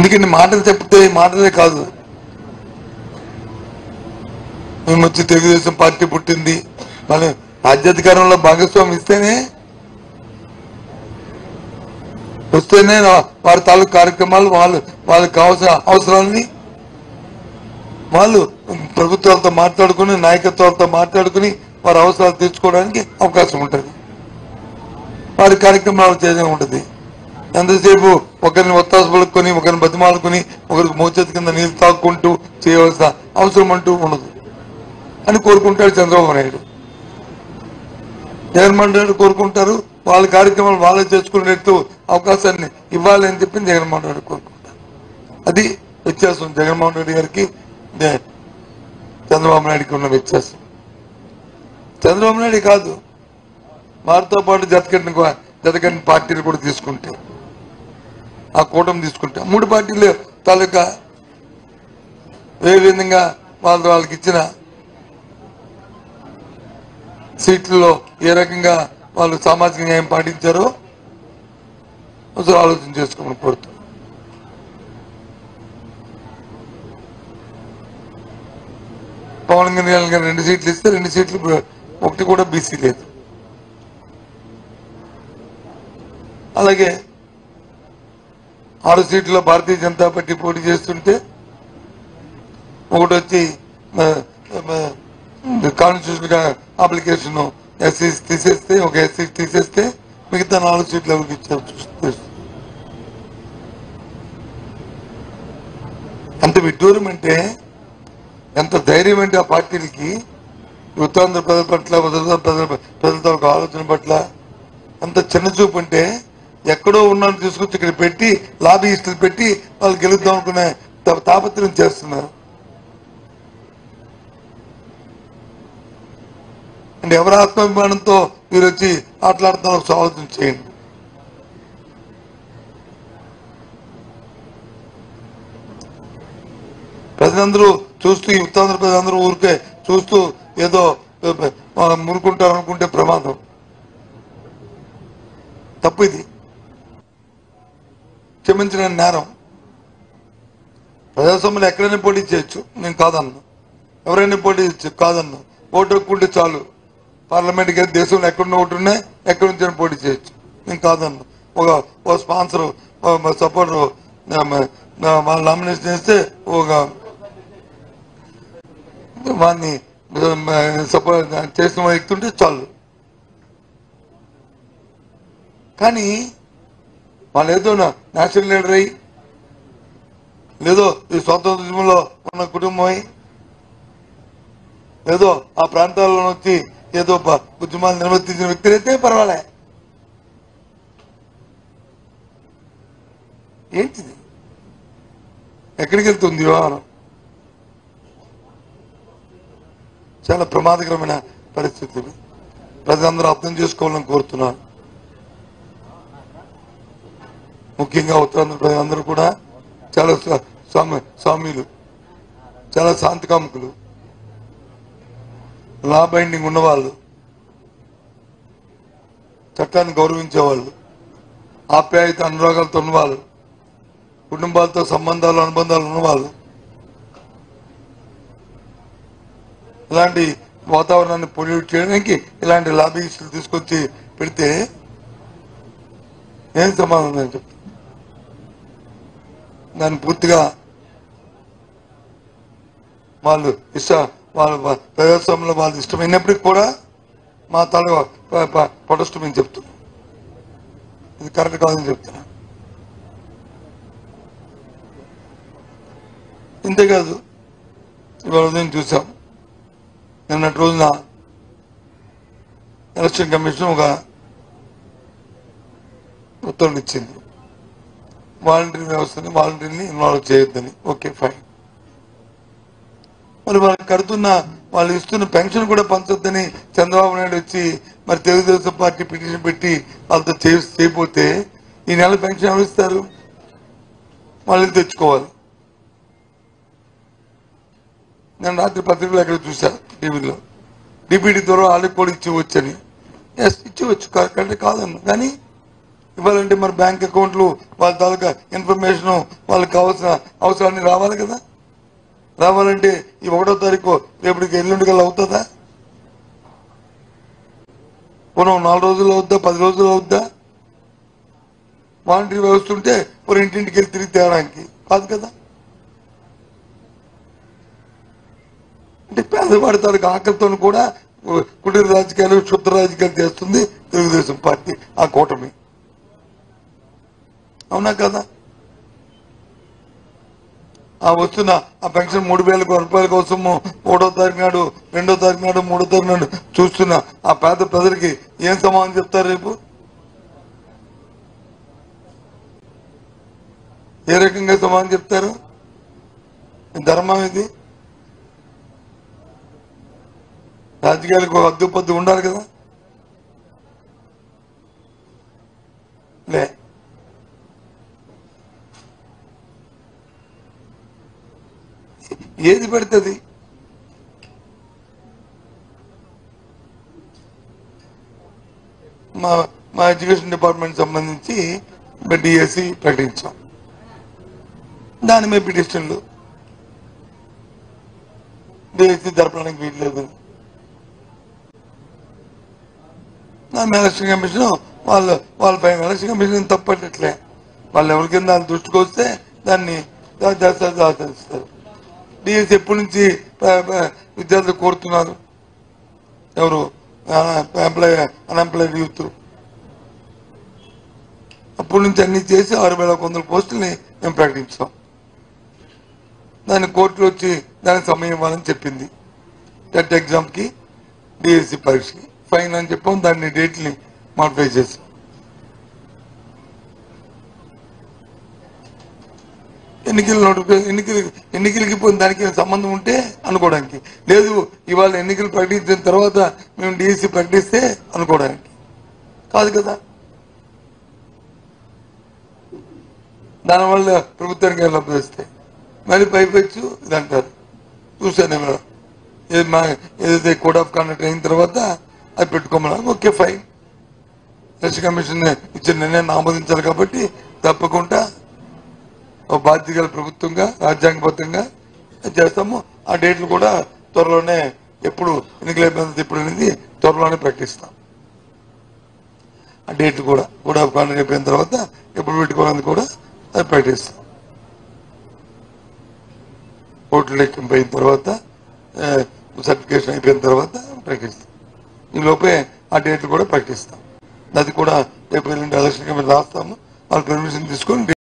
ఎందుకంటే మాటలు చెప్తే మాటలే కాదు, మేము వచ్చి తెలుగుదేశం పార్టీ పుట్టింది మన రాజ్యాధికారంలో భాగస్వామి వస్తేనే వారి తాలూకు కార్యక్రమాలు వాళ్ళకి కావాల్సిన అవసరాలని వాళ్ళు ప్రభుత్వాలతో మాట్లాడుకుని నాయకత్వాలతో మాట్లాడుకుని వారి అవసరాలు తీర్చుకోవడానికి అవకాశం ఉంటుంది. వారి కార్యక్రమాలు చేయడం ఉంటుంది. ఎంతసేపు ఒకరిని ఒత్తాస పలుకొని ఒకరిని బతిమాలుకుని ఒకరికి మోచేతి కింద నీళ్ళు తాక్కుంటూ చేయవలసిన అవసరం అంటూ ఉండదు అని కోరుకుంటాడు చంద్రబాబు నాయుడు. జగన్మోహన్ రెడ్డి కోరుకుంటారు వాళ్ళ కార్యక్రమాలు వాళ్ళే చేసుకునేట్టు అవకాశాన్ని ఇవ్వాలి అని చెప్పి జగన్మోహన్ రెడ్డి కోరుకుంటారు. అది వ్యత్యాసం జగన్మోహన్ రెడ్డి గారికి చంద్రబాబు నాయుడికి ఉన్న వ్యత్యాసం. చంద్రబాబు నాయుడు కాదు, వారితో పాటు జతకట్టిన పార్టీలు కూడా తీసుకుంటే, ఆ కూటమి తీసుకుంటే 3 పార్టీలు తాలూకా ఏ విధంగా వాళ్ళకి ఇచ్చిన సీట్లలో ఏ రకంగా వాళ్ళు సామాజిక న్యాయం పాటించారో ఒకసారి ఆలోచన చేసుకోమని కోరుతాం. పవన్ కళ్యాణ్ గారు 2 సీట్లు ఇస్తే 2 సీట్లు 1 కూడా బీసీ లేదు. అలాగే 6 సీట్లలో భారతీయ జనతా పార్టీ పోటీ చేస్తుంటే ఒకటి వచ్చి కాన్స్టిట్యూషన్ అప్లికేషన్ ఎస్సీ తీసేస్తే ఒక ఎస్సీ తీసేస్తే మిగతా 4 సీట్లు ఎవరికి ఇచ్చారు చూస్తే ఎంత విడ్డూరం అంటే, ఎంత ధైర్యం అంటే ఆ పార్టీలకి ఉత్తరాంధ్ర ప్రజల పట్ల ప్రజలతో ఆలోచన పట్ల అంత చిన్న చూపు అంటే, ఎక్కడో ఉన్నాను తీసుకొచ్చి ఇక్కడ పెట్టి లాబీయిస్టులు పెట్టి వాళ్ళు గెలుద్దాం అనుకునే తాపత్రయం చేస్తున్నారు. అంటే ఎవరి ఆత్మాభిమానంతో మీరు వచ్చి ఆటలాడుతున్న ఒక ఆలోచన చేయండి. ప్రజలందరూ చూస్తూ ఈ ఉత్తరాంధ్ర ప్రజలందరూ ఊరికే చూస్తూ ఏదో మురుకుంటారు అనుకుంటే ప్రమాదం. తప్పు, ఇది క్షమించిన నేరం. ప్రజాస్వామ్యంలో ఎక్కడైనా పోటీ చేయొచ్చు, నేను కాదన్నా. ఎవరైనా పోటీ చేయొచ్చు, కాదన్నా. ఓటు హక్కుంటే చాలు, పార్లమెంట్కి దేశంలో ఎక్కడున్న ఓటు ఉన్నాయి ఎక్కడి నుంచి పోటీ చేయొచ్చు, నేను కాదన్నా. ఒక స్పాన్సర్ సపోర్టర్ వాళ్ళు నామినేషన్ చేస్తే ఒక వాడిని సపోర్ట్ చేసిన వ్యక్తి ఉంటే చాలు. కానీ వాళ్ళు ఏదో నేషనల్ లీడర్ అయ్యి, లేదో ఈ స్వాతంత్ర్యంలో ఉన్న కుటుంబం అయి, ఏదో ఆ ప్రాంతాల్లో వచ్చి ఏదో ఉద్యమాలు నిర్వర్తించిన వ్యక్తులు అయితే పర్వాలే. ఏంటిది? ఎక్కడికి వెళ్తుంది వ్యవహారం? చాలా ప్రమాదకరమైన పరిస్థితులు. ప్రజలందరూ అర్థం చేసుకోవాలని కోరుతున్నాను. ముఖ్యంగా ఉత్తరాంధ్ర ప్రజలందరూ కూడా చాలా స్వామ్యులు, చాలా శాంతికాముకులు, లా బైండింగ్ ఉన్నవాళ్ళు, చట్టాన్ని గౌరవించేవాళ్ళు, ఆప్యాయత అనురాగాలతో ఉన్నవాళ్ళు, కుటుంబాలతో సంబంధాలు అనుబంధాలు ఉన్నవాళ్ళు. ఇలాంటి వాతావరణాన్ని పొల్యూట్ చేయడానికి ఇలాంటి లాబీయిస్టులు తీసుకొచ్చి పెడితే ఏం సమాధానం అని చెప్తాను. దాన్ని పూర్తిగా వాళ్ళు వాళ్ళ ప్రజాస్వామ్యంలో వాళ్ళు ఇష్టమైనప్పటికీ కూడా మా తల పడష్టమని చెప్తున్నాం. ఇది కరెక్ట్ కాదని చెప్తున్నా. ఇంతేకాదు, ఇవాళ ఉదయం చూసాం, నిన్నటి రోజున ఎలక్షన్ కమిషన్ ఒక ఉత్తర్వులు ఇచ్చింది, వాలంటీర్ వ్యవస్థని వాలంటీర్ని ఇన్వాల్వ్ చేయొద్దని. Okay, fine. మరి వాళ్ళకి కడుతున్న వాళ్ళు ఇస్తున్న పెన్షన్ కూడా పంచొద్దని చంద్రబాబు నాయుడు వచ్చి మరి తెలుగుదేశం పార్టీ పిటిషన్ పెట్టి వాళ్ళతో చేయకపోతే ఈ నెల పెన్షన్ ఎవరు ఇస్తారు? వాళ్ళు తెచ్చుకోవాలి. నేను రాత్రి పత్రికలు ఎక్కడ చూసా, టీవీలో డిబిటీ ద్వారా వాళ్ళకి కూడా ఇచ్చివచ్చని. Yes, ఇచ్చివచ్చు, correct కాదన్ను. కానీ ఇవ్వాలంటే మరి బ్యాంక్ అకౌంట్లు వాళ్ళ తాలూకా ఇన్ఫర్మేషన్ వాళ్ళకి కావాల్సిన అవసరాన్ని రావాలి కదా. రావాలంటే ఈ 1వ తారీఖు రేపటికి ఎల్లుండి కల్లా అవుతుందా? మనం 4 రోజులు అవుద్దా, 10 రోజులు అవుద్దా? వాలంటరీ వ్యవస్థ ఉంటే ఒక ఇంటింటికి వెళ్ళి తిరిగి తేడానికి కాదు కదా. అంటే పేదవాడి తాలూకు ఆకలితో కూడా కుటీర రాజకీయాలు, క్షుద్ర రాజకీయాలు చేస్తుంది తెలుగుదేశం పార్టీ, ఆ కూటమి. అవునా కదా? ఆ వస్తున్న ఆ పెన్షన్ 3,000 రూపాయల కోసము 1వ తారీఖు నాడు, 2వ తారీఖు నాడు, 3వ తారీఖు నాడు చూస్తున్న ఆ పేద ప్రజలకి ఏం సమాధానం చెప్తారు రేపు? ఏ రకంగా సమాధానం చెప్తారు? ధర్మం ఇది. రాజకీయాలకు హద్దు పద్దు ఉండాలి కదా. లే ఏది పెడుతుంది? మా ఎడ్యుకేషన్ డిపార్ట్మెంట్ సంబంధించి డిఎస్సి ప్రకటించాం. దాని మీద పిటిషన్లు, డిఎస్సి జరపడానికి వీల్లేదు. దాని ఎలక్షన్ కమిషన్ వాళ్ళ పైన ఎలక్షన్ కమిషన్ తప్పట్లే. వాళ్ళు ఎవరికైనా దాని దృష్టికి వస్తే దాన్ని ఆచరిస్తారు. డిఎస్సి ఎప్పటి నుంచి విద్యార్థులు కోరుతున్నారు? ఎవరు? Unemployed youth. అప్పటి నుంచి అన్ని చేసి 6,100 పోస్టుల్ని మేము ప్రకటించాం. దాన్ని కోర్టులో వచ్చి దానికి సమయం ఇవ్వాలని చెప్పింది. టెట్ ఎగ్జామ్కి, డిఎస్సి పరీక్షకి ఫైన్ అని చెప్పాం. దాన్ని డేట్ని మాడిఫై చేసాం. ఎన్నికలకి పోయిన దానికి సంబంధం ఉంటే అనుకోవడానికి లేదు. ఇవాళ ఎన్నికలు ప్రకటించిన తర్వాత మేము డిఎస్సి ప్రకటిస్తే అనుకోవడానికి కాదు కదా. దానివల్ల ప్రభుత్వానికి ఏం లబ్ధి వస్తే మరి పైపెచ్చు ఇది అంటారు. చూశాను ఏదైతే కోడ్ ఆఫ్ కండక్ట్ అయిన తర్వాత అది పెట్టుకోమన్నారు. Okay, fine. ఎలక్షన్ కమిషన్ ఇచ్చిన నిర్ణయాన్ని ఆమోదించాలి కాబట్టి తప్పకుండా బాధ్యత గల ప్రభుత్వంగా రాజ్యాంగబద్ధంగా చేస్తాము. ఆ డేట్లు కూడా త్వరలోనే, ఎప్పుడు ఎన్నికల అయిపోయింది ఎప్పుడు అనేది త్వరలోనే ప్రకటిస్తాం. ఆ డేట్లు కూడా కోడ్ ఆఫ్ కండక్ట్ అయిపోయిన తర్వాత ఎప్పుడు పెట్టుకోవాలని కూడా అది ప్రకటిస్తాం. ఓట్లు లెక్కింపు అయిన తర్వాత, సర్టిఫికేషన్ అయిపోయిన తర్వాత ప్రకటిస్తాం. ఈ లోపే ఆ డేట్లు కూడా ప్రకటిస్తాం. అది కూడా రేపు ఎల్లుండి ఎలక్షన్ కమిషన్ రాస్తాము. వాళ్ళు పర్మిషన్ తీసుకొని